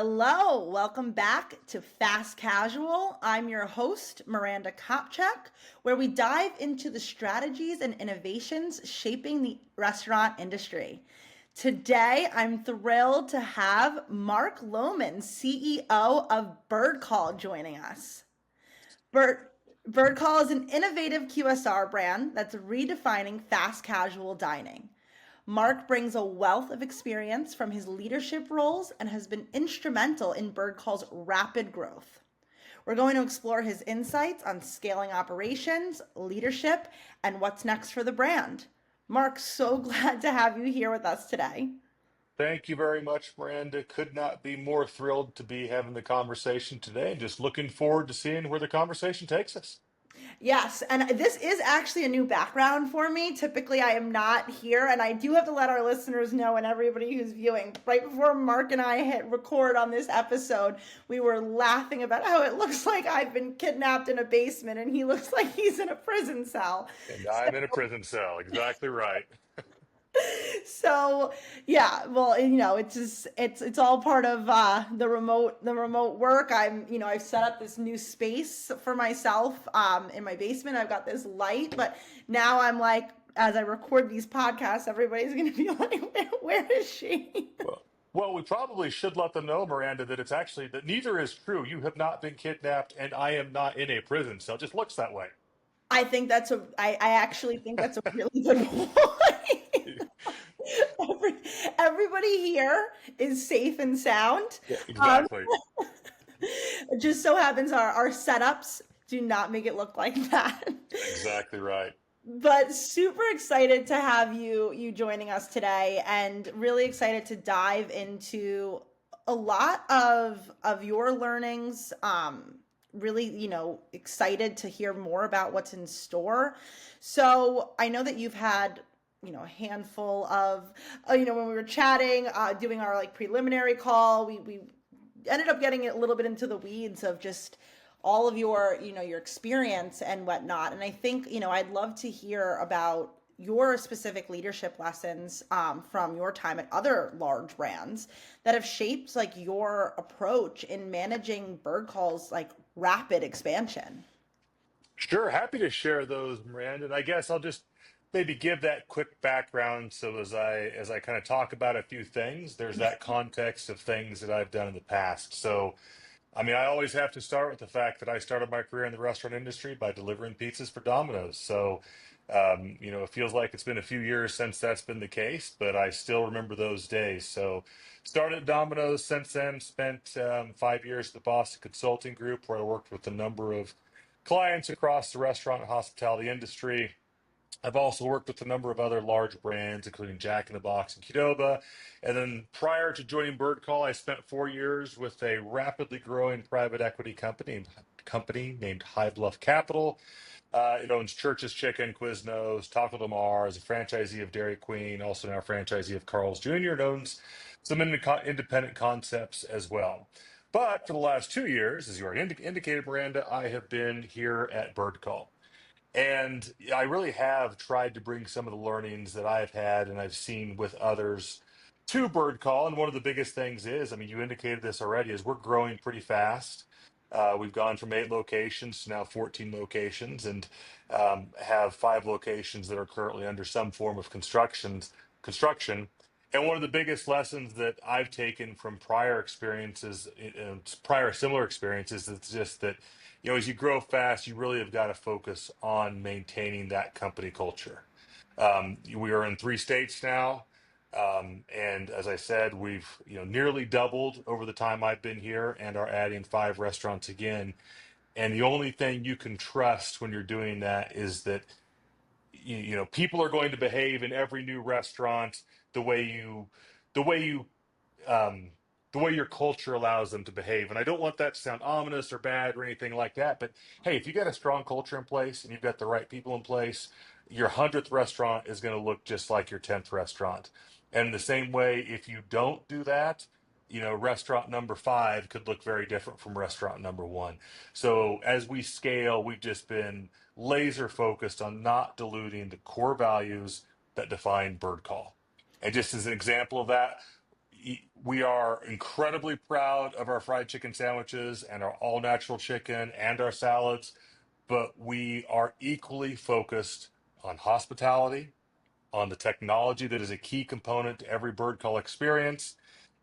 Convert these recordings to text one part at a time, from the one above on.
Hello, welcome back to Fast Casual. I'm your host, Miranda Copjec, where we dive into the strategies and innovations shaping the restaurant industry. Today, I'm thrilled to have Mark Lohmann, CEO of Birdcall, joining us. Bird, Birdcall is an innovative QSR brand that's redefining fast casual dining. Mark brings a wealth of experience from his leadership roles and has been instrumental in Birdcall's rapid growth. We're going to explore his insights on scaling operations, leadership, and what's next for the brand. Mark, so glad to have you here with us today. Thank you very much, Miranda. Could not be more thrilled to be having the conversation today. Just looking forward to seeing where the conversation takes us. Yes, and this is actually a new background for me. Typically, I am not here, and I do have to let our listeners know and everybody who's viewing. Right before Mark and I hit record on this episode, we were laughing about how it looks like I've been kidnapped in a basement, and he looks like he's in a prison cell. And I'm in a prison cell. Exactly right. So yeah, well, it's just it's all part of the remote work. I've set up this new space for myself in my basement. I've got this light, but now I'm like, as I record these podcasts, everybody's going to be like, where is she? Well, we probably should let them know, Miranda, that it's actually that neither is true. You have not been kidnapped, and I am not in a prison cell. It just looks that way. I actually think that's a really good point. Every, Everybody here is safe and sound. Yeah, Um, exactly. it just so happens our setups do not make it look like that. Exactly right. But super excited to have you joining us today and really excited to dive into a lot of your learnings. Really, excited to hear more about what's in store. So I know that you've had a handful of when we were chatting, doing our like preliminary call, we ended up getting a little bit into the weeds of just all of your your experience and whatnot. And I think I'd love to hear about your specific leadership lessons from your time at other large brands that have shaped like your approach in managing Birdcall's like rapid expansion. Sure, happy to share those, Miranda. And I guess I'll just maybe give that quick background so as I kind of talk about a few things, there's that context of things that I've done in the past. So, I mean, I always have to start with the fact that I started my career in the restaurant industry by delivering pizzas for Domino's. So, it feels like it's been a few years since that's been the case, but I still remember those days. So, started at Domino's since then, spent 5 years at the Boston Consulting Group, where I worked with a number of clients across the restaurant and hospitality industry. I've also worked with a number of other large brands, including Jack in the Box and Qdoba. And then prior to joining Birdcall, I spent 4 years with a rapidly growing private equity company named High Bluff Capital. It owns Church's Chicken, Quiznos, Taco Del Mar, is a franchisee of Dairy Queen, also now a franchisee of Carl's Jr., and owns some independent concepts as well. But for the last 2 years, as you already indicated, Miranda, I have been here at Birdcall. And I really have tried to bring some of the learnings that I've had and I've seen with others to Bird Call. And one of the biggest things is, I mean, you indicated this already, is we're growing pretty fast. We've gone from 8 locations to now 14 locations and have 5 locations that are currently under some form of construction. And one of the biggest lessons that I've taken from prior experiences, prior similar experiences, is just that as you grow fast, you really have got to focus on maintaining that company culture. We are in 3 states now. And as I said, we've nearly doubled over the time I've been here and are adding 5 restaurants again. And the only thing you can trust when you're doing that is that people are going to behave in every new restaurant the way you the way you um, the way your culture allows them to behave. And I don't want that to sound ominous or bad or anything like that. But hey, if you got a strong culture in place and you've got the right people in place, your 100th restaurant is going to look just like your 10th restaurant. And the same way, if you don't do that, restaurant number 5 could look very different from restaurant number 1. So as we scale, we've just been laser focused on not diluting the core values that define Bird Call. And just as an example of that, we are incredibly proud of our fried chicken sandwiches and our all natural chicken and our salads, but we are equally focused on hospitality, on the technology that is a key component to every bird call experience,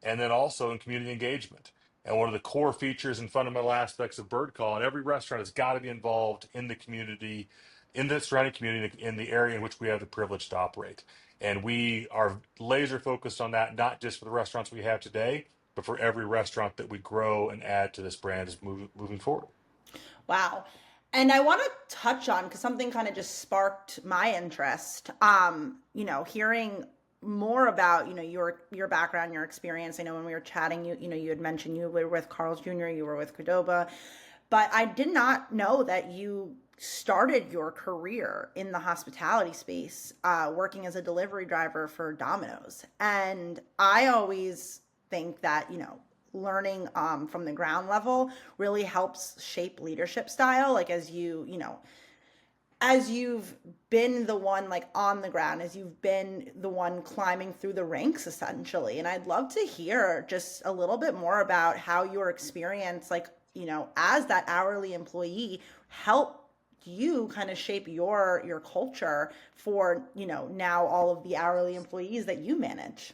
and then also in community engagement. And one of the core features and fundamental aspects of bird call, and every restaurant has got to be involved in the community, in the surrounding community, in the area in which we have the privilege to operate. And we are laser focused on that, not just for the restaurants we have today, but for every restaurant that we grow and add to this brand is moving forward. Wow. And I want to touch on because something kind of just sparked my interest. Hearing more about, your background, your experience. I know when we were chatting, you had mentioned you were with Carl's Jr., you were with Qdoba, but I did not know that you started your career in the hospitality space, working as a delivery driver for Domino's. And I always think that, learning from the ground level really helps shape leadership style. Like as you've been the one like on the ground, as you've been the one climbing through the ranks essentially. And I'd love to hear just a little bit more about how your experience, like, as that hourly employee helped you kind of shape your culture for, now all of the hourly employees that you manage.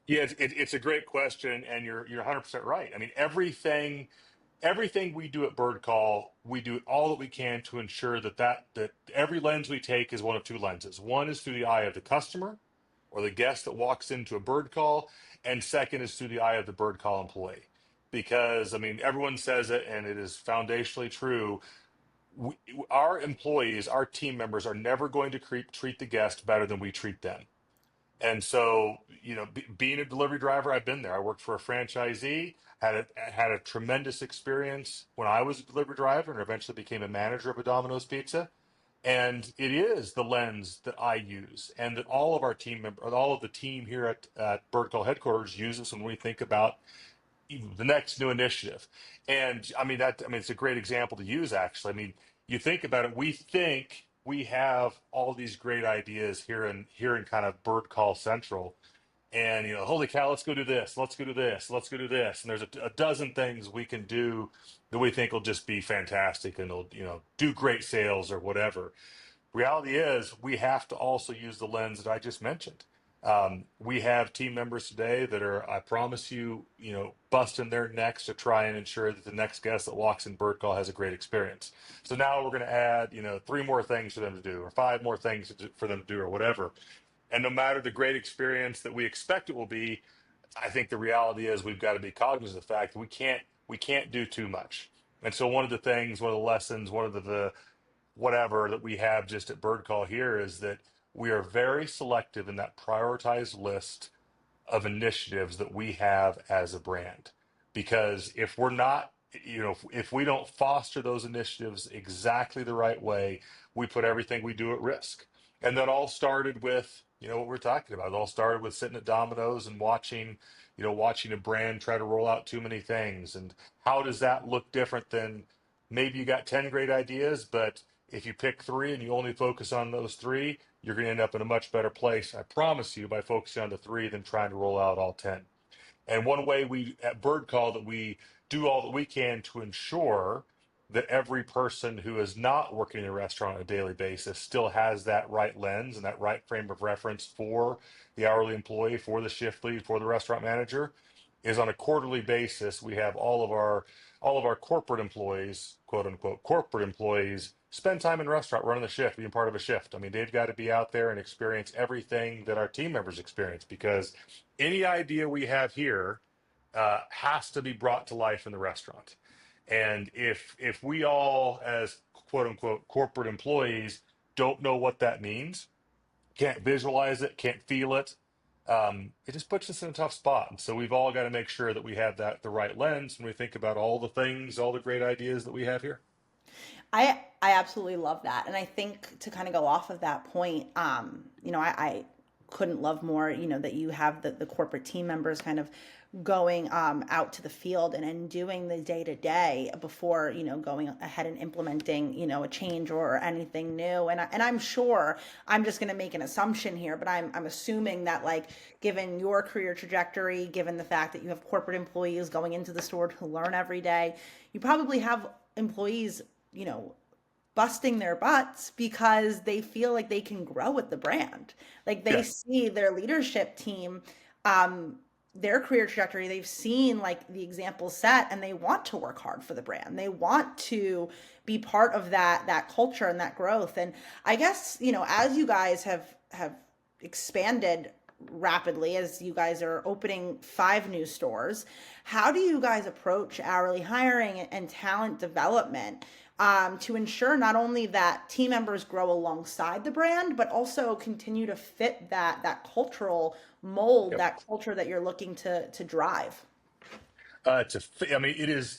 Yeah, it's a great question, and you're 100% right. I mean, everything we do at Bird Call, we do all that we can to ensure that every lens we take is one of two lenses. One is through the eye of the customer or the guest that walks into a Bird Call, and second is through the eye of the Bird Call employee. Because I mean, everyone says it, and it is foundationally true. We, our employees, our team members, are never going to treat the guest better than we treat them. And so, being a delivery driver, I've been there. I worked for a franchisee, had a tremendous experience when I was a delivery driver, and eventually became a manager of a Domino's Pizza. And it is the lens that I use, and that all of our team members, all of the team here at Bird Call headquarters uses when we think about the next new initiative. And it's a great example to use, actually. I mean, you think about it, we think we have all these great ideas here in kind of Bird Call Central. And holy cow, let's go do this, let's go do this, let's go do this. And there's a dozen things we can do that we think will just be fantastic and will, do great sales or whatever. Reality is, we have to also use the lens that I just mentioned. We have team members today that are, I promise you, busting their necks to try and ensure that the next guest that walks in Bird Call has a great experience. So now we're going to add, three more things for them to do, or five more things for them to do, or whatever. And no matter the great experience that we expect it will be, I think the reality is we've got to be cognizant of the fact that we can't do too much. And so one of the things, one of the lessons, one of the whatever that we have just at Bird Call here is that we are very selective in that prioritized list of initiatives that we have as a brand. Because if we're not, if we don't foster those initiatives exactly the right way, we put everything we do at risk. And that all started with, what we're talking about. It all started with sitting at Domino's and watching a brand try to roll out too many things. And how does that look different than maybe you got 10 great ideas, but if you pick three and you only focus on those three, you're going to end up in a much better place, I promise you, by focusing on the three than trying to roll out all 10. And one way we at Bird Call that we do all that we can to ensure that every person who is not working in a restaurant on a daily basis still has that right lens and that right frame of reference for the hourly employee, for the shift lead, for the restaurant manager, is on a quarterly basis. We have all of our corporate employees, quote unquote, corporate employees, spend time in a restaurant running the shift, being part of a shift. I mean, they've got to be out there and experience everything that our team members experience, because any idea we have here has to be brought to life in the restaurant. And if we all, as quote unquote corporate employees, don't know what that means, can't visualize it, can't feel it, it just puts us in a tough spot. And so we've all got to make sure that we have the right lens when we think about all the things, all the great ideas that we have here. I absolutely love that. And I think to kind of go off of that point, I couldn't love more, that you have the corporate team members kind of going out to the field and doing the day to day before, going ahead and implementing, a change or anything new. And I'm sure, I'm just going to make an assumption here, but I'm assuming that, like, given your career trajectory, given the fact that you have corporate employees going into the store to learn every day, you probably have employees, busting their butts because they feel like they can grow with the brand. Like, they Yeah. see their leadership team, um, their career trajectory, they've seen like the example set, and they want to work hard for the brand. They want to be part of that culture and that growth. And I guess, as you guys have expanded rapidly, as you guys are opening 5 new stores, how do you guys approach hourly hiring and talent development, to ensure not only that team members grow alongside the brand, but also continue to fit that cultural mold, Yep. that culture that you're looking to drive? I mean,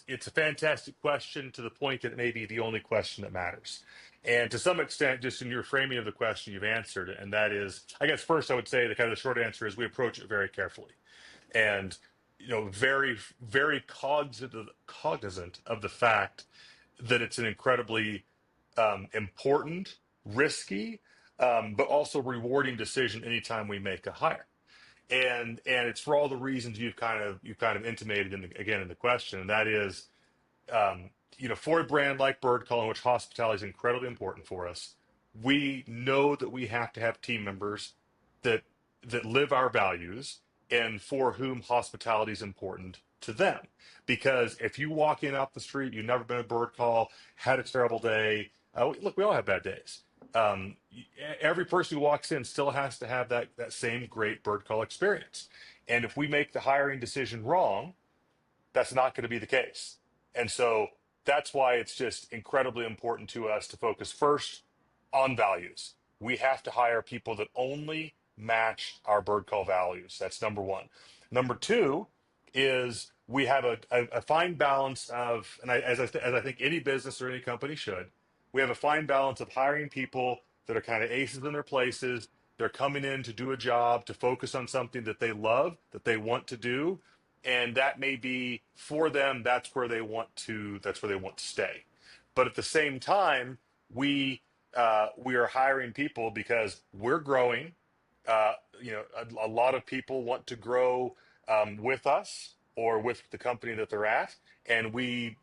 it's a fantastic question to the point that it may be the only question that matters. And to some extent, just in your framing of the question, you've answered it. And that is, I guess first I would say the kind of the short answer is we approach it very carefully. And, very, very cognizant of the fact that it's an incredibly important, risky, but also rewarding decision anytime we make a hire. And it's for all the reasons you've kind of intimated again in the question, and that is, um, for a brand like Birdcall, in which hospitality is incredibly important for us, we know that we have to have team members that live our values and for whom hospitality is important to them. Because if you walk in off the street, you've never been a Birdcall, had a terrible day. Look, we all have bad days. Every person who walks in still has to have that same great Birdcall experience. And if we make the hiring decision wrong, that's not going to be the case. And so that's why it's just incredibly important to us to focus first on values. We have to hire people that only match our bird call values. That's number one. Number two is we have a fine balance of, and as I think any business or any company should, we have a fine balance of hiring people that are kind of aces in their places. They're coming in to do a job, to focus on something that they love, that they want to do, and that may be for them, that's where they want to stay. But at the same time, we are hiring people because we're growing. A lot of people want to grow with us or with the company that they're at, and we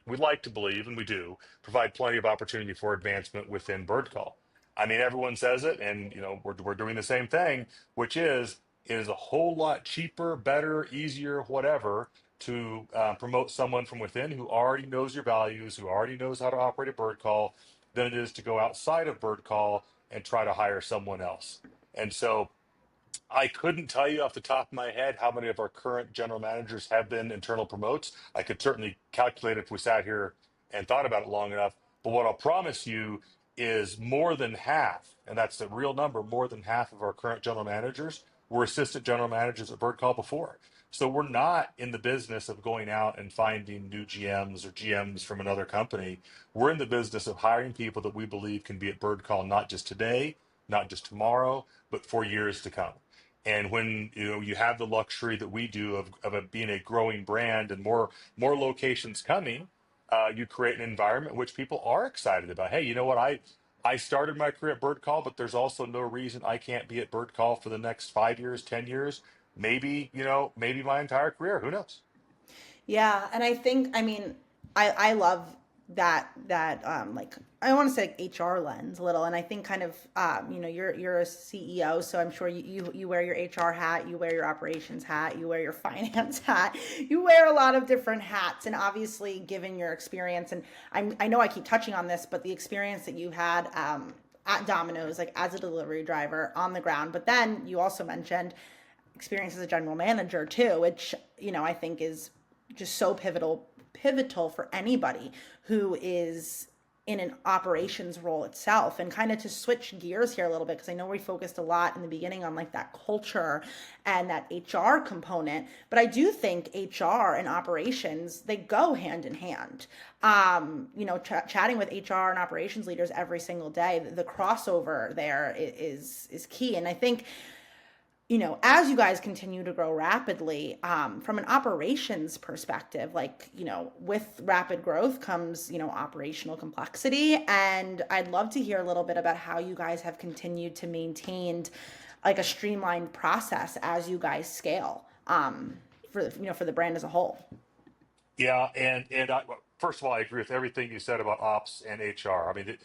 like to believe, and we do provide plenty of opportunity for advancement within Birdcall. I mean, everyone says it, and we're doing the same thing, which is it is a whole lot cheaper, better, easier, whatever, to promote someone from within who already knows your values, who already knows how to operate a bird call, than it is to go outside of bird call and try to hire someone else. And so I couldn't tell you off the top of my head how many of our current general managers have been internal promotes. I could certainly calculate if we sat here and thought about it long enough. But what I'll promise you is more than half, and that's the real number, more than half of our current general managers were assistant general managers at Bird Call before. So we're not in the business of going out and finding new GMs or GMs from another company. We're in the business of hiring people that we believe can be at Bird Call not just today, not just tomorrow, but for years to come. And when you have the luxury that we do of it being a growing brand and more locations coming, you create an environment which people are excited about. Hey, you know what? I started my career at Bird Call, but there's also no reason I can't be at Bird Call for the next 5 years, 10 years, maybe maybe my entire career. Who knows? Yeah, and I think, I mean, I love that like, I want to say, like, HR lens a little. And I think kind of, you're a CEO, so I'm sure you wear your HR hat, you wear your operations hat, you wear your finance hat, you wear a lot of different hats. And obviously, given your experience, and I know I keep touching on this, but the experience that you had, at Domino's, like as a delivery driver on the ground, but then you also mentioned experience as a general manager too, which, I think is just so pivotal for anybody who is in an operations role itself. And kind of to switch gears here a little bit, because I know we focused a lot in the beginning on like that culture and that HR component, but I do think HR and operations, they go hand in hand. Chatting with HR and operations leaders every single day, the crossover there is key. And I think as you guys continue to grow rapidly, from an operations perspective, like, with rapid growth comes, operational complexity. And I'd love to hear a little bit about how you guys have continued to maintain like a streamlined process as you guys scale, for the brand as a whole. Yeah, and first of all, I agree with everything you said about ops and HR. I mean,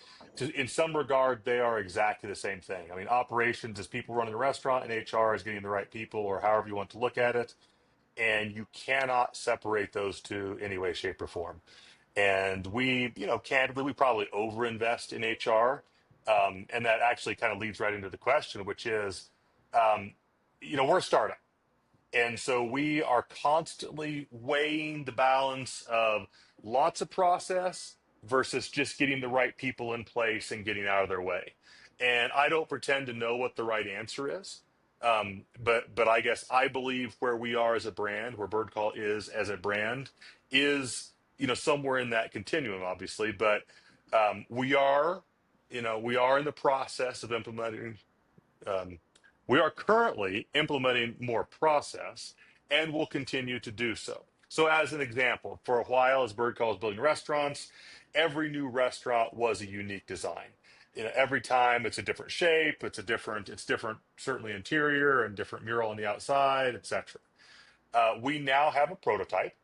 in some regard, they are exactly the same thing. I mean, operations is people running the restaurant, and HR is getting the right people, or however you want to look at it. And you cannot separate those two any way, shape, or form. And we, candidly, we probably overinvest in HR, and that actually kind of leads right into the question, which is, um, we're a startup. And so we are constantly weighing the balance of lots of process versus just getting the right people in place and getting out of their way. And I don't pretend to know what the right answer is. But I guess I believe where we are as a brand, where Birdcall is as a brand, is somewhere in that continuum, obviously. But we are in the process of implementing um, we are currently implementing more process and will continue to do so. So, as an example, for a while, as Bird calls building restaurants, every new restaurant was a unique design. Every time it's a different shape, it's different, certainly interior and different mural on the outside, etc. We now have a prototype,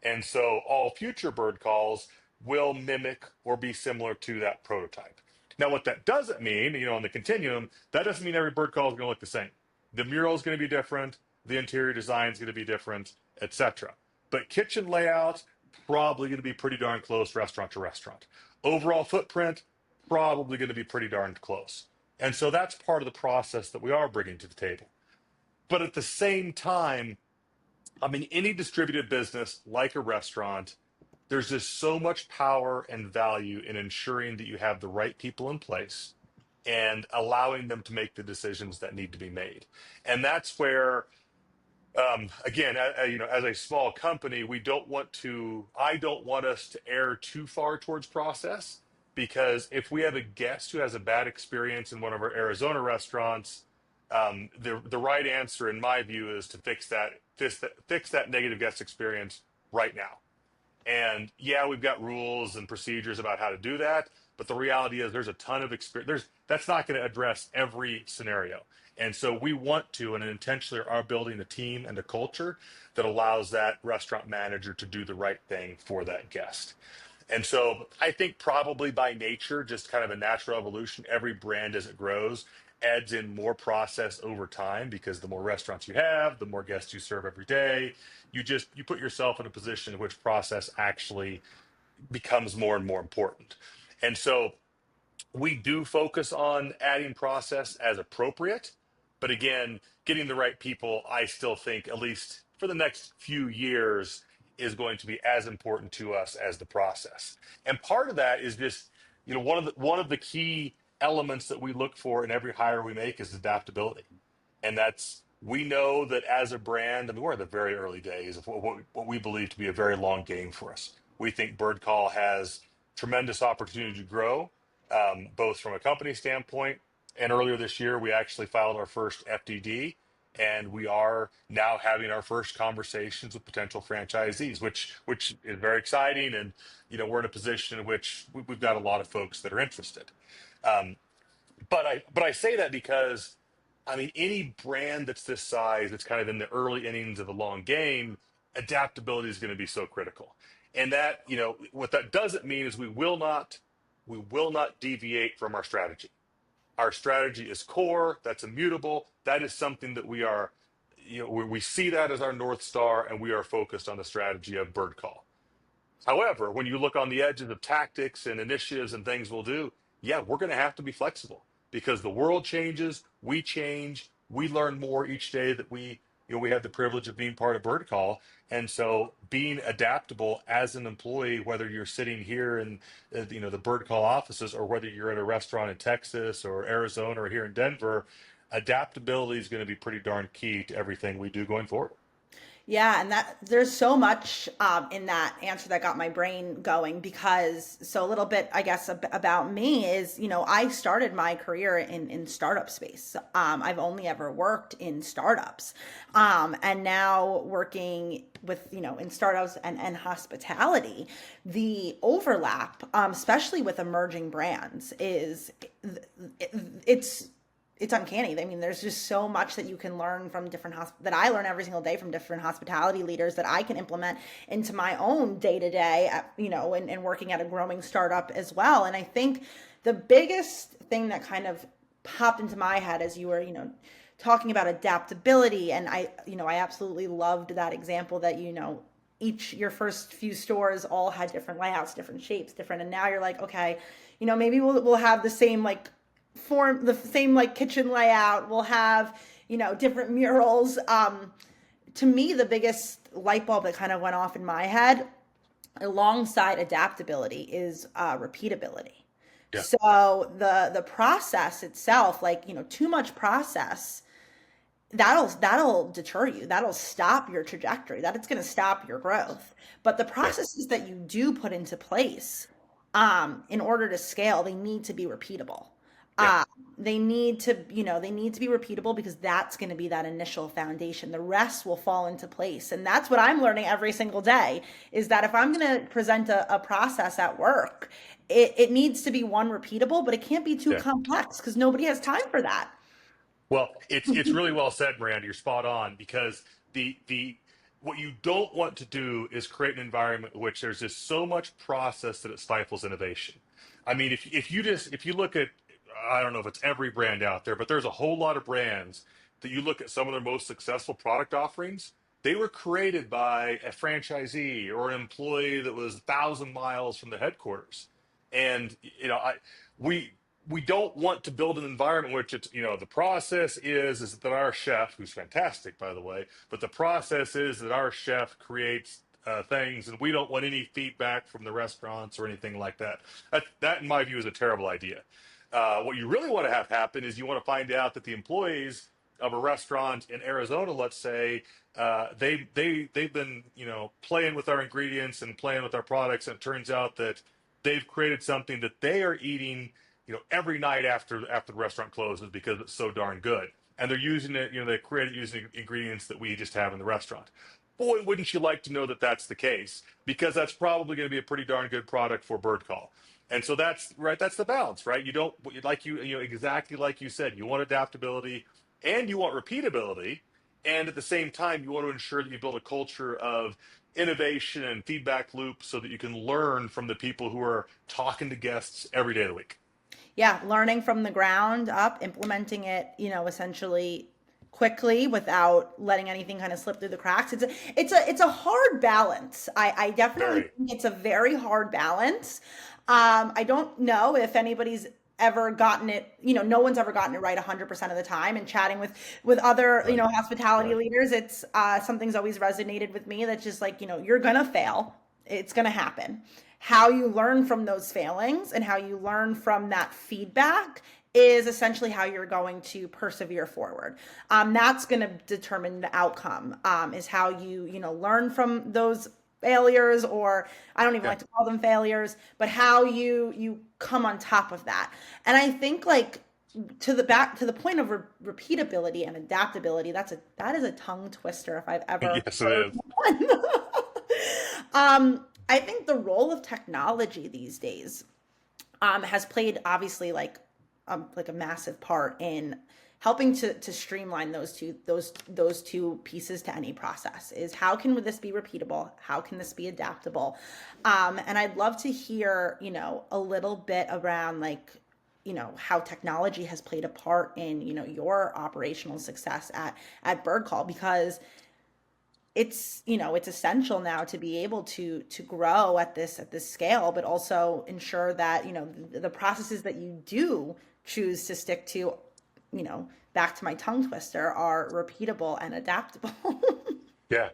and so all future bird calls will mimic or be similar to that prototype. Now, what that doesn't mean, on the continuum, that doesn't mean every bird call is going to look the same. The mural is going to be different, the interior design is going to be different, etc. But kitchen layout probably going to be pretty darn close restaurant to restaurant. Overall footprint probably going to be pretty darn close. And so that's part of the process that we are bringing to the table. But at the same time, I mean, any distributed business like a restaurant, there's just so much power and value in ensuring that you have the right people in place and allowing them to make the decisions that need to be made. And that's where, again, as a small company, I don't want us to err too far towards process, because if we have a guest who has a bad experience in one of our Arizona restaurants, the right answer, in my view, is to fix that negative guest experience right now. And yeah, we've got rules and procedures about how to do that, but the reality is there's a ton of experience. That's not going to address every scenario. And so we want to, and intentionally are building a team and a culture that allows that restaurant manager to do the right thing for that guest. And so I think probably by nature, just kind of a natural evolution, every brand as it grows adds in more process over time, because the more restaurants you have, the more guests you serve every day, you put yourself in a position in which process actually becomes more and more important. And so we do focus on adding process as appropriate, but again, getting the right people, I still think, at least for the next few years, is going to be as important to us as the process. And part of that is just, one of the key elements that we look for in every hire we make is adaptability. And we know that as a brand, I mean, we're in the very early days of what we believe to be a very long game for us. We think Bird Call has tremendous opportunity to grow, both from a company standpoint. And earlier this year, we actually filed our first FDD, and we are now having our first conversations with potential franchisees, which is very exciting. And we're in a position in which we've got a lot of folks that are interested. Um, but I say that because, I mean, any brand that's this size, that's kind of in the early innings of the long game, adaptability is going to be so critical. And that, what that doesn't mean is we will not deviate from our strategy. Our strategy is core, that's immutable. That is something that we see that as our North Star, and we are focused on the strategy of Bird Call. However, when you look on the edges of tactics and initiatives and things we'll do, yeah, we're going to have to be flexible, because the world changes, we change, we learn more each day that we have the privilege of being part of Bird Call. And so being adaptable as an employee, whether you're sitting here in the Bird Call offices, or whether you're at a restaurant in Texas or Arizona or here in Denver, adaptability is going to be pretty darn key to everything we do going forward. Yeah, and that there's so much in that answer that got my brain going because so a little bit, I guess, about me is, I started my career in startup space. I've only ever worked in startups, and now working with, in startups and hospitality, the overlap, especially with emerging brands, is it's it's uncanny. I mean, there's just so much that you can learn from that I learn every single day from different hospitality leaders that I can implement into my own day to day, and working at a growing startup as well. And I think the biggest thing that kind of popped into my head as you were, talking about adaptability, and I absolutely loved that example that, your first few stores all had different layouts, different shapes, different, and now you're like, okay, maybe we'll have the same like form, the same like kitchen layout. We'll have, different murals. To me, the biggest light bulb that kind of went off in my head alongside adaptability is repeatability. Yeah, So the process itself, like, too much process, that'll deter you. That'll stop your trajectory. That it's going to stop your growth. But the yeah, processes that you do put into place, in order to scale, they need to be repeatable. yeah. Uh, they need to be repeatable because that's going to be that initial foundation. The rest will fall into place. And that's what I'm learning every single day is that if I'm going to present a process at work, it needs to be one repeatable, but it can't be too Yeah. complex because nobody has time for that. Well, it's really well said, Miranda. You're spot on because the what you don't want to do is create an environment in which there's just so much process that it stifles innovation. I mean, if you look at, I don't know if it's every brand out there, but there's a whole lot of brands that you look at some of their most successful product offerings. They were created by a franchisee or an employee that was 1,000 miles from the headquarters, and we we don't want to build an environment in which it's, the process is that our chef, who's fantastic by the way, but the process is that our chef creates things, and we don't want any feedback from the restaurants or anything like that. That in my view is a terrible idea. What you really want to have happen is you want to find out that the employees of a restaurant in Arizona, let's say, they've been, playing with our ingredients and playing with our products, and it turns out that they've created something that they are eating, every night after the restaurant closes because it's so darn good. And they're using it, they create it using ingredients that we just have in the restaurant. Boy, wouldn't you like to know that that's the case? Because that's probably going to be a pretty darn good product for Birdcall. And so that's right. That's the balance, right? You don't like exactly like you said. You want adaptability and you want repeatability, and at the same time, you want to ensure that you build a culture of innovation and feedback loop so that you can learn from the people who are talking to guests every day of the week. Yeah, learning from the ground up, implementing it, essentially quickly without letting anything kind of slip through the cracks. It's a hard balance. I definitely Very. think it's a very hard balance. I don't know if anybody's ever gotten it, no one's ever gotten it right 100% of the time. And chatting with other, Right. hospitality Right. leaders, it's something's always resonated with me that's just like, you're gonna fail. It's gonna happen. How you learn from those failings and how you learn from that feedback is essentially how you're going to persevere forward. That's going to determine the outcome. Is how you learn from those failures, or I don't even Yeah. like to call them failures, but how you come on top of that. And I think, like, to the point of repeatability and adaptability, that is a tongue twister if I've ever Yes, it heard is. one. I think the role of technology these days has played, obviously, like a massive part in helping to streamline those two pieces to any process. Is how can this be repeatable? How can this be adaptable? And I'd love to hear, a little bit around, like, how technology has played a part in, your operational success at Birdcall, because it's essential now to be able to grow at this scale, but also ensure that, the processes that you do choose to stick to, back to my tongue twister, are repeatable and adaptable. Yeah.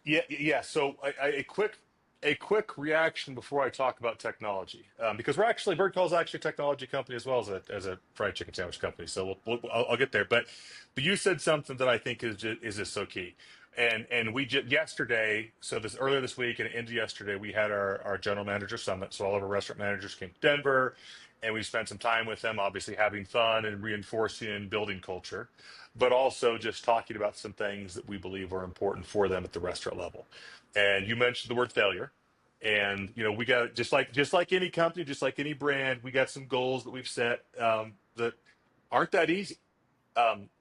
Yeah. Yeah. So a quick reaction before I talk about technology, because Birdcall is actually a technology company as well as a fried chicken sandwich company. So I'll get there. But you said something that I think is just so key. And we just yesterday, so this earlier this week and into yesterday, we had our general manager summit. So all of our restaurant managers came to Denver, and we spent some time with them, obviously having fun and reinforcing and building culture, but also just talking about some things that we believe are important for them at the restaurant level. And you mentioned the word failure. And we got just like any company, just like any brand, we got some goals that we've set that aren't that easy.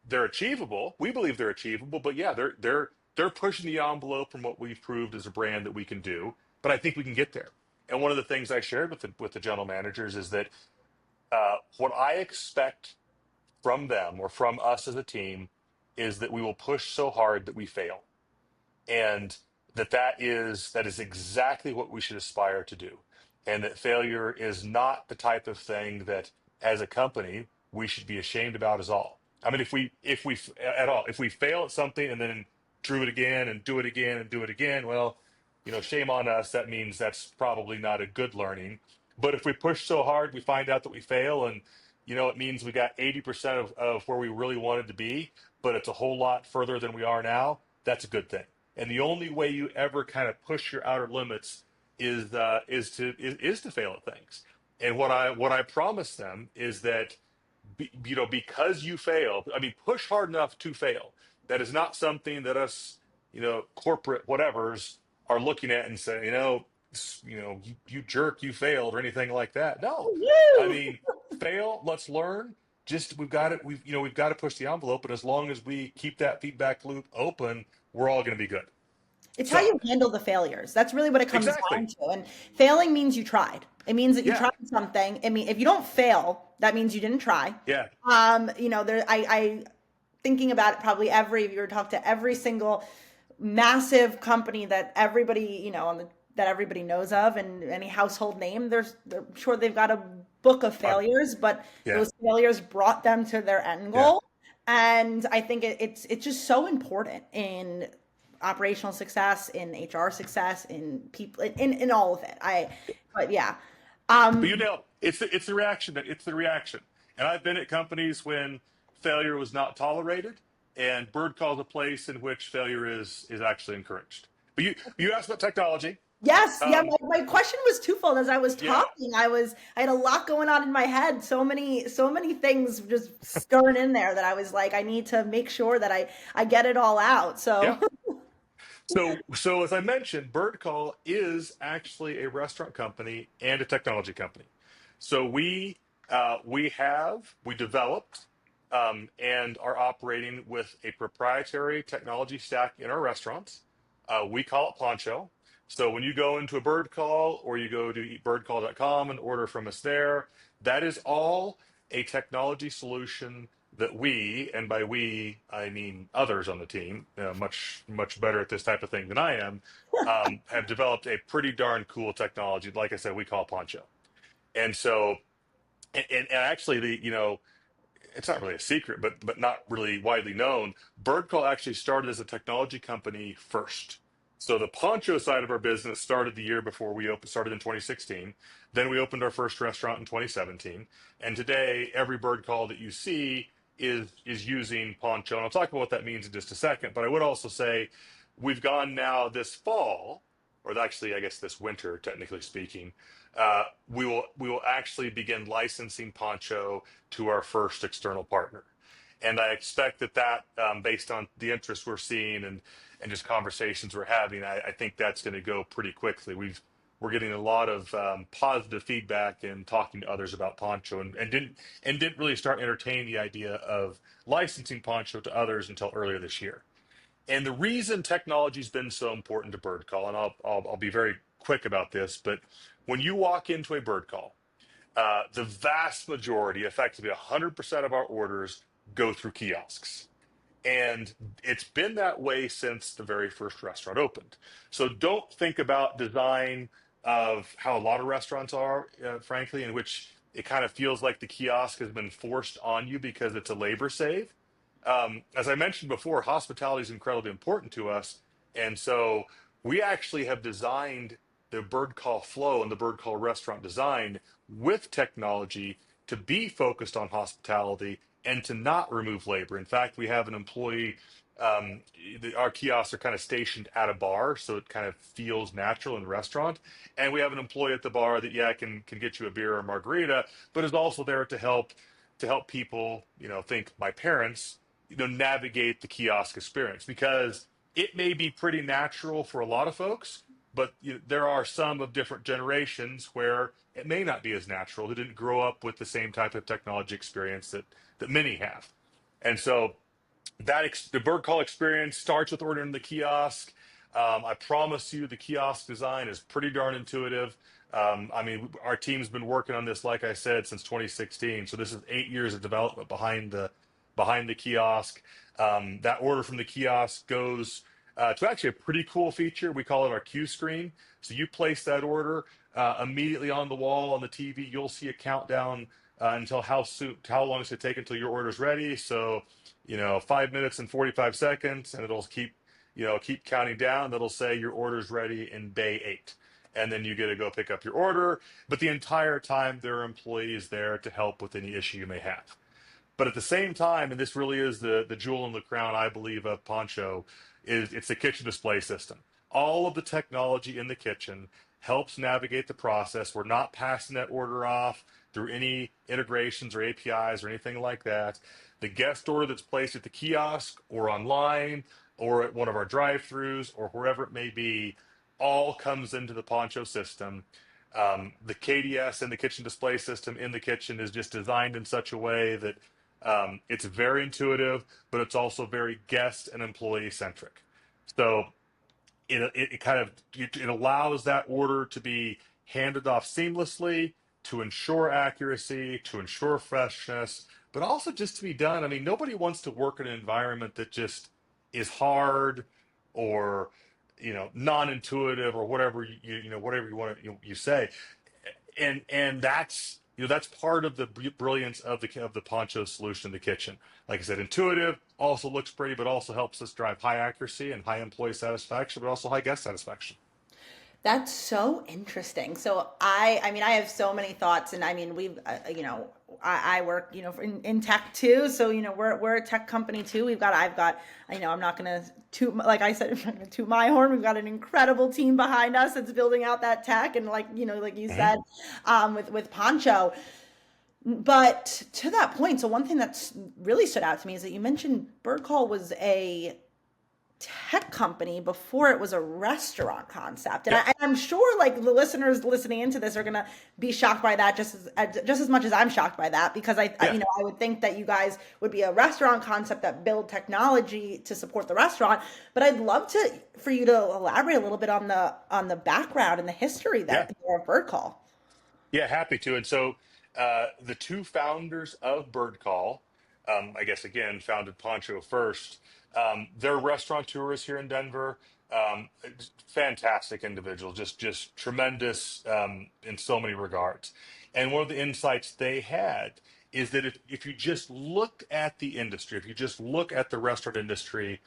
They're achievable. We believe they're achievable, but yeah, they're pushing the envelope from what we've proved as a brand that we can do. But I think we can get there. And one of the things I shared with the general managers is that what I expect from them or from us as a team is that we will push so hard that we fail, and that is exactly what we should aspire to do, and that failure is not the type of thing that as a company we should be ashamed about at all. I mean, if we fail at something and then do it again and do it again and do it again, well, shame on us. That means that's probably not a good learning. But if we push so hard we find out that we fail, and it means we got 80% of where we really wanted to be, but it's a whole lot further than we are now, that's a good thing. And the only way you ever kind of push your outer limits is to fail at things. And what I promise them is that because you fail, I mean, push hard enough to fail. That is not something that us, corporate whatevers are looking at and say, you jerk, you failed or anything like that. No, I Woo! mean, fail, let's learn. Just we've got to push the envelope, and as long as we keep that feedback loop open, we're all going to be good. It's how So you handle the failures. That's really what it comes exactly, down to. And failing means you tried. It means that you yeah, tried something. I mean, if you don't fail, that means you didn't try. yeah, I thinking about it, probably if you were to talk to every single massive company that everybody, that everybody knows of, and any household name, they're sure they've got a book of uh, failures, but yeah, those failures brought them to their end yeah. goal. And I think it's just so important in operational success, in HR success, in people, in all of it. But yeah. But you Um, know, it's the reaction. It's the reaction. And I've been at companies when failure was not tolerated, and Birdcall is a place in which failure is actually encouraged. But you asked about technology. yes, yeah. Um, My question was twofold. As I was yeah, talking, I had a lot going on in my head. So many things just stirring in there that I was like, I need to make sure that I get it all out. So yeah. So as I mentioned, Birdcall is actually a restaurant company and a technology company. So we developed and are operating with a proprietary technology stack in our restaurants. We call it Poncho. So when you go into a Birdcall or you go to eatbirdcall.com and order from us there, that is all a technology solution that we, and by we I mean others on the team, much better at this type of thing than I am, have developed a pretty darn cool technology. Like I said, we call Poncho. And so, and actually, it's not really a secret, but not really widely known. Birdcall actually started as a technology company first. So the poncho side of our business started the year before started in 2016. Then we opened our first restaurant in 2017. And today, every Birdcall that you see is using poncho. And I'll talk about what that means in just a second. But I would also say we've gone now this fall, or actually, I guess this winter, technically speaking, we will actually begin licensing poncho to our first external partner. And I expect that based on the interest we're seeing and just conversations we're having, I think that's going to go pretty quickly. We're getting a lot of positive feedback and talking to others about Poncho, and didn't really start entertaining the idea of licensing Poncho to others until earlier this year. And the reason technology's been so important to Birdcall, and I'll be very quick about this, but when you walk into a Birdcall, the vast majority, effectively 100% of our orders go through kiosks. And it's been that way since the very first restaurant opened. So don't think about design of how a lot of restaurants are, frankly, in which it kind of feels like the kiosk has been forced on you because it's a labor save. As I mentioned before, hospitality is incredibly important to us. And so we actually have designed the bird call flow and the bird call restaurant design with technology to be focused on hospitality and to not remove labor. In fact, we have an employee. Our kiosks are kind of stationed at a bar, so it kind of feels natural in the restaurant. And we have an employee at the bar that, yeah, can get you a beer or a margarita, but is also there to help people, think my parents, navigate the kiosk experience, because it may be pretty natural for a lot of folks, but there are some of different generations where it may not be as natural. They didn't grow up with the same type of technology experience that many have. And so the bird call experience starts with ordering the kiosk. I promise you, the kiosk design is pretty darn intuitive. I mean, our team's been working on this, like I said, since 2016. So this is 8 years of development behind the kiosk. That order from the kiosk goes to actually a pretty cool feature. We call it our Q screen. So you place that order immediately on the wall on the TV. You'll see a countdown until how long does it take until your order is ready. So 5 minutes and 45 seconds, and it'll keep counting down. That'll say your order's ready in bay 8. And then you get to go pick up your order. But the entire time, there are employees there to help with any issue you may have. But at the same time, and this really is the jewel in the crown, I believe, of Poncho, is it's the kitchen display system. All of the technology in the kitchen helps navigate the process. We're not passing that order off through any integrations or APIs or anything like that. The guest order that's placed at the kiosk or online or at one of our drive-throughs or wherever it may be, all comes into the Poncho system. The KDS and the kitchen display system in the kitchen is just designed in such a way that it's very intuitive, but it's also very guest and employee centric. So it allows that order to be handed off seamlessly, to ensure accuracy, to ensure freshness, but also just to be done. I mean, nobody wants to work in an environment that just is hard or non-intuitive or whatever whatever you want to you say. And that's part of the brilliance of the Poncho solution in the kitchen. Like I said, intuitive, also looks pretty, but also helps us drive high accuracy and high employee satisfaction, but also high guest satisfaction. That's so interesting. So I mean, I have so many thoughts, and I mean, I work, in tech too. So we're a tech company too. I've got, I'm not gonna toot, like I said, I'm not gonna toot my horn. We've got an incredible team behind us that's building out that tech, and like you Mhm. said, with Poncho. But to that point, so one thing that's really stood out to me is that you mentioned Birdcall was a tech company before it was a restaurant concept. And Yep. I'm sure like the listeners listening into this are going to be shocked by that just as much as I'm shocked by that, because Yeah. I would think that you guys would be a restaurant concept that build technology to support the restaurant. But I'd love for you to elaborate a little bit on the background and the history Yeah. that of Birdcall. Yeah, happy to. And so the two founders of Birdcall, I guess again, founded Poncho first. They're restaurateurs here in Denver. Fantastic individuals, just tremendous in so many regards. And one of the insights they had is that if you just look at the industry, if you just look at the restaurant industry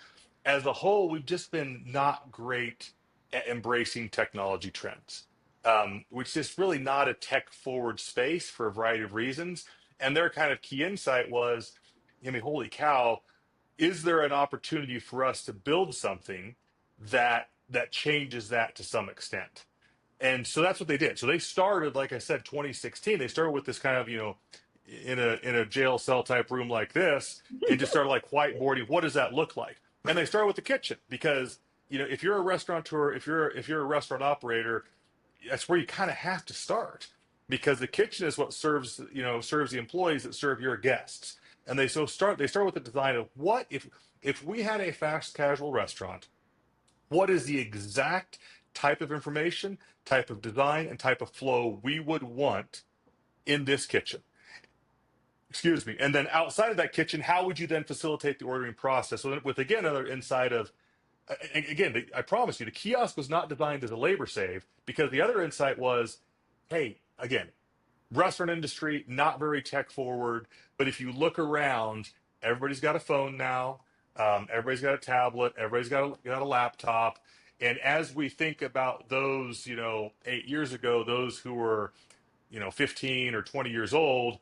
as a whole, we've just been not great at embracing technology trends, which is really not a tech forward space for a variety of reasons. And their kind of key insight was, I mean, holy cow, is there an opportunity for us to build something that changes that to some extent? And so that's what they did. So they started, like I said, 2016. They started with this kind of, in a jail cell type room like this, and just started like whiteboarding. What does that look like? And they started with the kitchen because if you're a restaurateur, if you're a restaurant operator, that's where you kind of have to start, because the kitchen is what serves the employees that serve your guests. And they start with the design of what if we had a fast casual restaurant, what is the exact type of information, type of design, and type of flow we would want in this kitchen? Excuse me. And then outside of that kitchen, how would you then facilitate the ordering process? So with again another insight of, again, I promise you, the kiosk was not designed as a labor save, because the other insight was, hey, again, restaurant industry not very tech forward, but if you look around, everybody's got a phone now, everybody's got a tablet, everybody's got a laptop. And as we think about those 8 years ago, those who were 15 or 20 years old,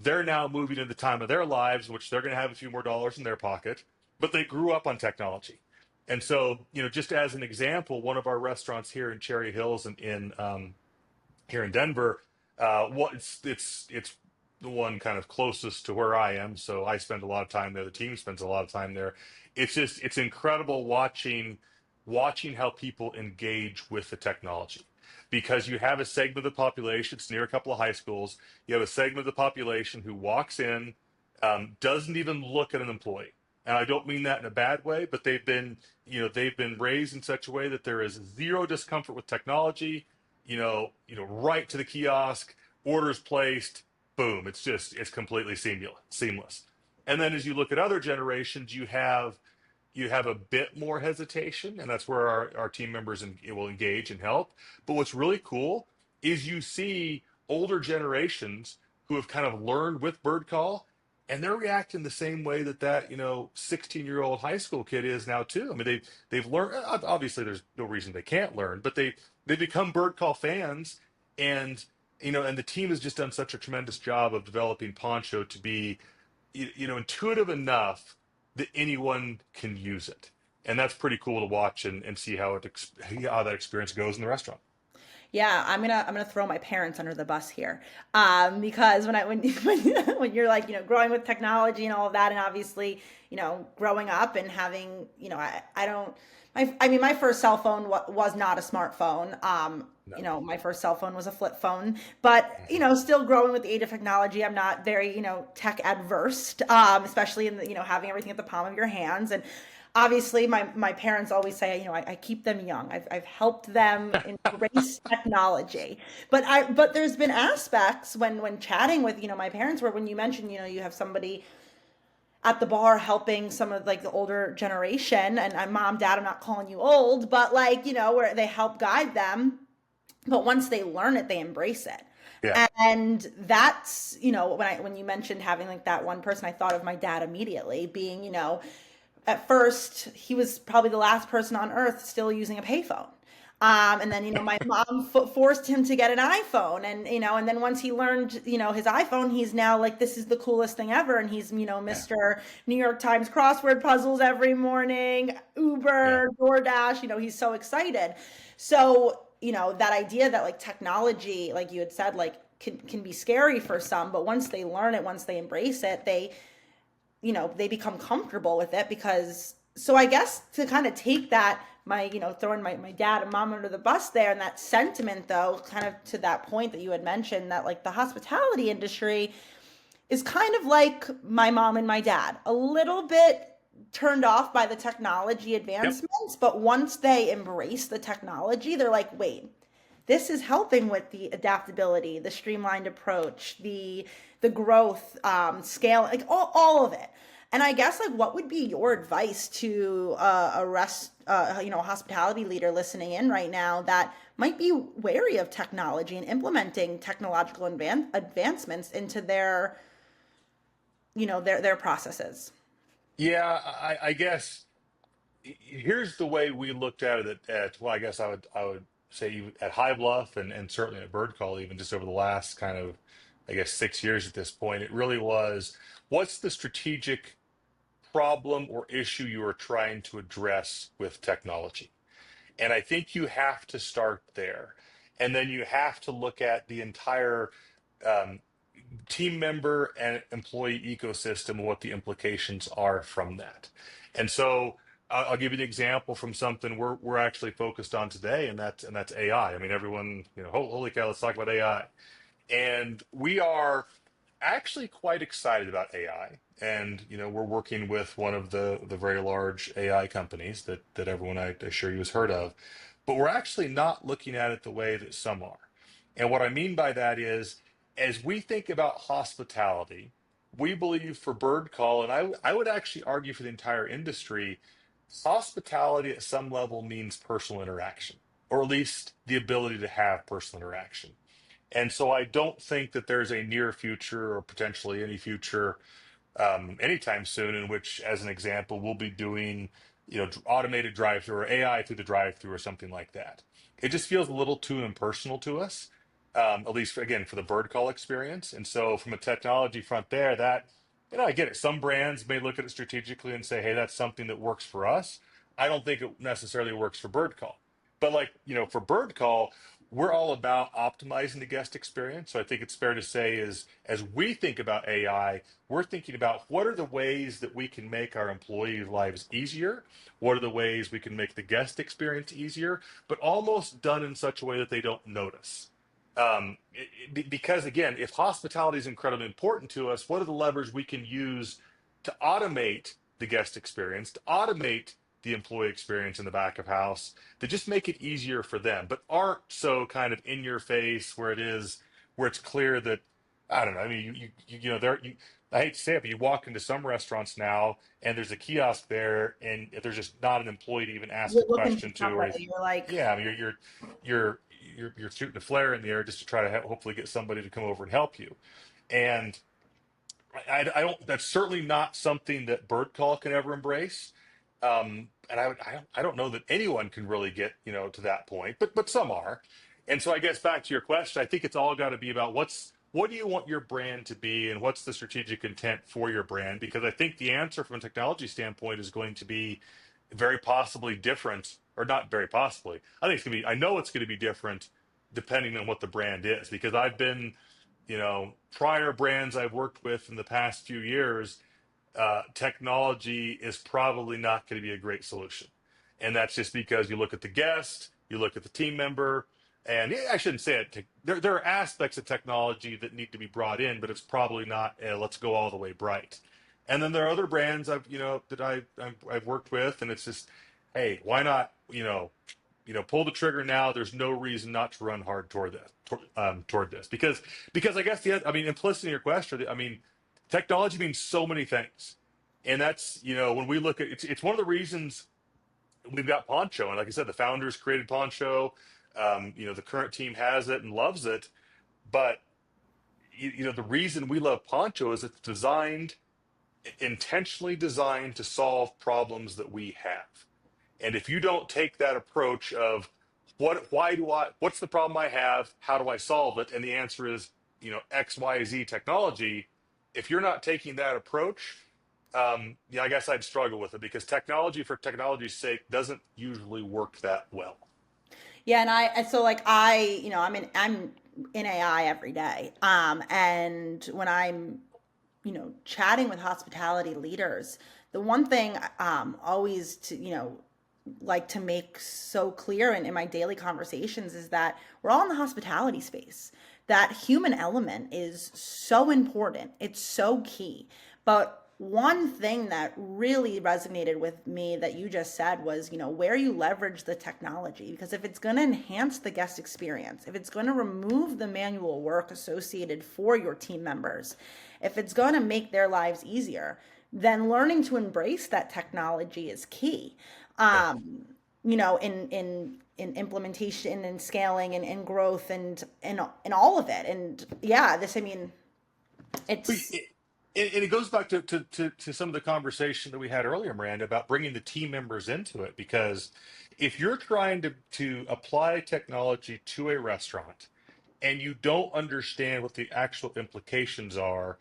they're now moving into the time of their lives, in which they're going to have a few more dollars in their pocket, but they grew up on technology. And so, just as an example, one of our restaurants here in Cherry Hills and in here in Denver, it's the one kind of closest to where I am, so I spend a lot of time there. The team spends a lot of time there. It's incredible watching how people engage with the technology, because you have a segment of the population. It's near a couple of high schools. You have a segment of the population who walks in, doesn't even look at an employee. And I don't mean that in a bad way, but they've been raised in such a way that there is zero discomfort with technology. Right to the kiosk, orders placed, boom. It's completely seamless. And then as you look at other generations, you have a bit more hesitation, and that's where our team members will engage and help. But what's really cool is you see older generations who have kind of learned with Birdcall, and they're reacting the same way that 16-year-old high school kid is now too. I mean, they've learned. Obviously, there's no reason they can't learn, but they become Birdcall fans, and and the team has just done such a tremendous job of developing Poncho to be intuitive enough that anyone can use it. And that's pretty cool to watch and see how that experience goes in the restaurant. Yeah, I'm gonna throw my parents under the bus here, because when you're like growing with technology and all of that, and obviously growing up and having I don't I mean my first cell phone was not a smartphone. No. My first cell phone was a flip phone, but Mhm. still growing with the age of technology, I'm not very tech adverse, especially in the having everything at the palm of your hands. And obviously my parents always say I keep them young. I've helped them embrace technology, but there's been aspects when chatting with my parents where when you mentioned you have somebody at the bar helping some of like the older generation, and mom, dad, I'm not calling you old, but like where they help guide them, but once they learn it they embrace it. Yeah. And that's when you mentioned having like that one person, I thought of my dad immediately being at first he was probably the last person on earth still using a payphone. And then my mom forced him to get an iPhone, and then once he learned his iPhone, he's now like, this is the coolest thing ever, and he's Yeah. Mr. New York Times crossword puzzles every morning, Yeah. Uber, DoorDash, he's so excited. So that idea that like technology, like you had said, like can be scary for some, but once they learn it, once they embrace it, they become comfortable with it. Because so I guess to kind of take that, my throwing my dad and mom under the bus there, and that sentiment though, kind of to that point that you had mentioned, that like the hospitality industry is kind of like my mom and my dad, a little bit turned off by the technology Yep. advancements, but once they embrace the technology, they're like, wait, this is helping with the adaptability, the streamlined approach, the growth, scale, like all of it. And I guess like what would be your advice to a hospitality leader listening in right now that might be wary of technology and implementing technological advancements into their processes? Yeah. I guess here's the way we looked at it well, I guess I would say even at High Bluff and certainly at Bird Call, even just over the last kind of, I guess, 6 years at this point. It really was, what's the strategic problem or issue you are trying to address with technology? And I think you have to start there. And then you have to look at the entire um, team member and employee ecosystem and what the implications are from that. And so I'll give you an example from something we're actually focused on today, and that's AI. I mean, everyone, holy cow, let's talk about AI. And we are actually quite excited about AI. And we're working with one of the very large AI companies that everyone, I assure you, has heard of. But we're actually not looking at it the way that some are. And what I mean by that is, as we think about hospitality, we believe for Bird Call, and I would actually argue for the entire industry, hospitality at some level means personal interaction, or at least the ability to have personal interaction. And so I don't think that there's a near future or potentially any future anytime soon in which, as an example, we'll be doing automated drive-through or AI through the drive-through or something like that. It just feels a little too impersonal to us. at least again for the bird call experience. And so from a technology front there, that I get it. Some brands may look at it strategically and say, hey, that's something that works for us. I don't think it necessarily works for bird call. But like, for bird call, we're all about optimizing the guest experience. So I think it's fair to say is as we think about AI, we're thinking about what are the ways that we can make our employees' lives easier? What are the ways we can make the guest experience easier, but almost done in such a way that they don't notice? Because again, if hospitality is incredibly important to us, what are the levers we can use to automate the guest experience, to automate the employee experience in the back of house, to just make it easier for them, but aren't so kind of in your face where it's clear that I don't know. I mean, I hate to say it, but you walk into some restaurants now and there's a kiosk there, and if there's just not an employee to even ask a You're looking for question to, or somebody. You're like, yeah, I mean, you're you're shooting a flare in the air just to try to hopefully get somebody to come over and help you. And I don't. That's certainly not something that Bird Call can ever embrace. And I don't know that anyone can really get to that point, but some are. And so I guess back to your question, I think it's all got to be about what do you want your brand to be, and what's the strategic intent for your brand? Because I think the answer from a technology standpoint is going to be very possibly different, or not very possibly. I think it's gonna be. I know it's going to be different depending on what the brand is, because I've been, prior brands I've worked with in the past few years, technology is probably not going to be a great solution. And that's just because you look at the guest, you look at the team member, and yeah, I shouldn't say it. There are aspects of technology that need to be brought in, but it's probably not, let's go all the way bright. And then there are other brands I've worked with, and it's just, hey, why not, pull the trigger now. There's no reason not to run hard toward this, because I guess implicit in your question, I mean, technology means so many things, and that's when we look at it's one of the reasons we've got Poncho, and like I said, the founders created Poncho. The current team has it and loves it, but the reason we love Poncho is it's intentionally designed to solve problems that we have. And if you don't take that approach of what's the problem I have? How do I solve it? And the answer is, X, Y, Z technology. If you're not taking that approach, I guess I'd struggle with it, because technology for technology's sake doesn't usually work that well. yeah, and so like I'm in AI every day. And when I'm, chatting with hospitality leaders, the one thing always to, like to make so clear in my daily conversations is that we're all in the hospitality space. That human element is so important. It's so key. But one thing that really resonated with me that you just said was, where you leverage the technology. Because if it's going to enhance the guest experience, if it's going to remove the manual work associated for your team members, if it's going to make their lives easier, then learning to embrace that technology is key. Yeah. In implementation and scaling and growth and all of it. And yeah, this, I mean, But it's it goes back to some of the conversation that we had earlier, Miranda, about bringing the team members into it. Because if you're trying to apply technology to a restaurant and you don't understand what the actual implications are,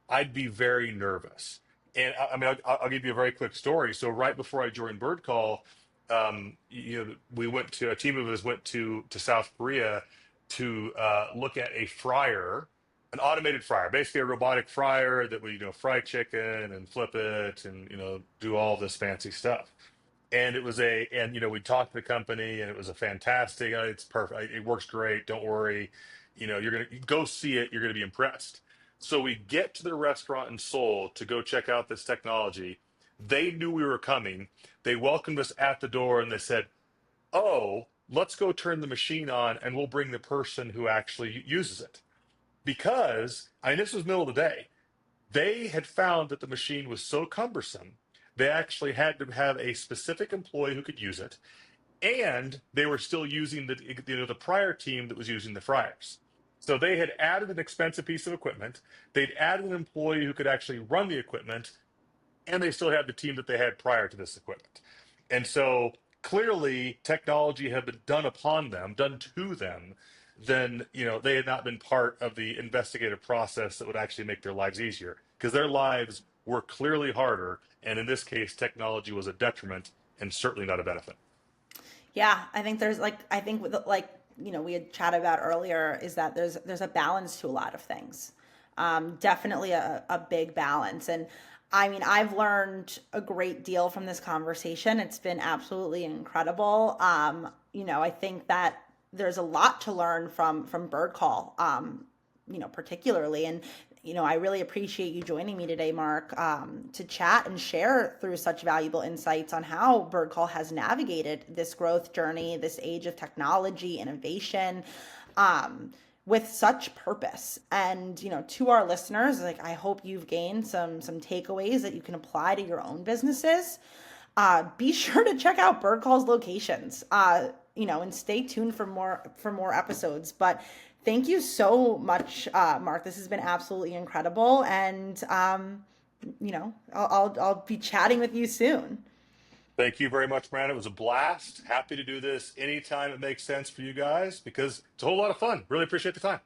I'd be very nervous. And I'll give you a very quick story. So right before I joined Bird Call, we went to a team of us went to South Korea to look at a fryer, an automated fryer, basically a robotic fryer that would fry chicken and flip it and do all this fancy stuff. And we talked to the company, and it was a fantastic, it's perfect, it works great, don't worry, you're gonna go see it, you're gonna be impressed. So we get to the restaurant in Seoul to go check out this technology. They knew we were coming. They welcomed us at the door, and they said, oh, let's go turn the machine on, and we'll bring the person who actually uses it. Because this was middle of the day, they had found that the machine was so cumbersome, they actually had to have a specific employee who could use it, and they were still using the prior team that was using the fryers. So they had added an expensive piece of equipment. They'd added an employee who could actually run the equipment, and they still had the team that they had prior to this equipment. And so clearly, technology had been done to them, then they had not been part of the investigative process that would actually make their lives easier, because their lives were clearly harder, and in this case technology was a detriment and certainly not a benefit. Yeah, I think there's like I think with like we had chatted about earlier is that there's a balance to a lot of things. Definitely a big balance. And I mean, I've learned a great deal from this conversation. It's been absolutely incredible. I think that there's a lot to learn from Birdcall, particularly. And I really appreciate you joining me today, Mark, to chat and share through such valuable insights on how Birdcall has navigated this growth journey, this age of technology, innovation, with such purpose. And to our listeners, like I hope you've gained some takeaways that you can apply to your own businesses. Be sure to check out Birdcall's locations. And stay tuned for more episodes. But thank you so much, Mark. This has been absolutely incredible, and I'll be chatting with you soon. Thank you very much, Miranda. It was a blast. Happy to do this anytime it makes sense for you guys, because it's a whole lot of fun. Really appreciate the time.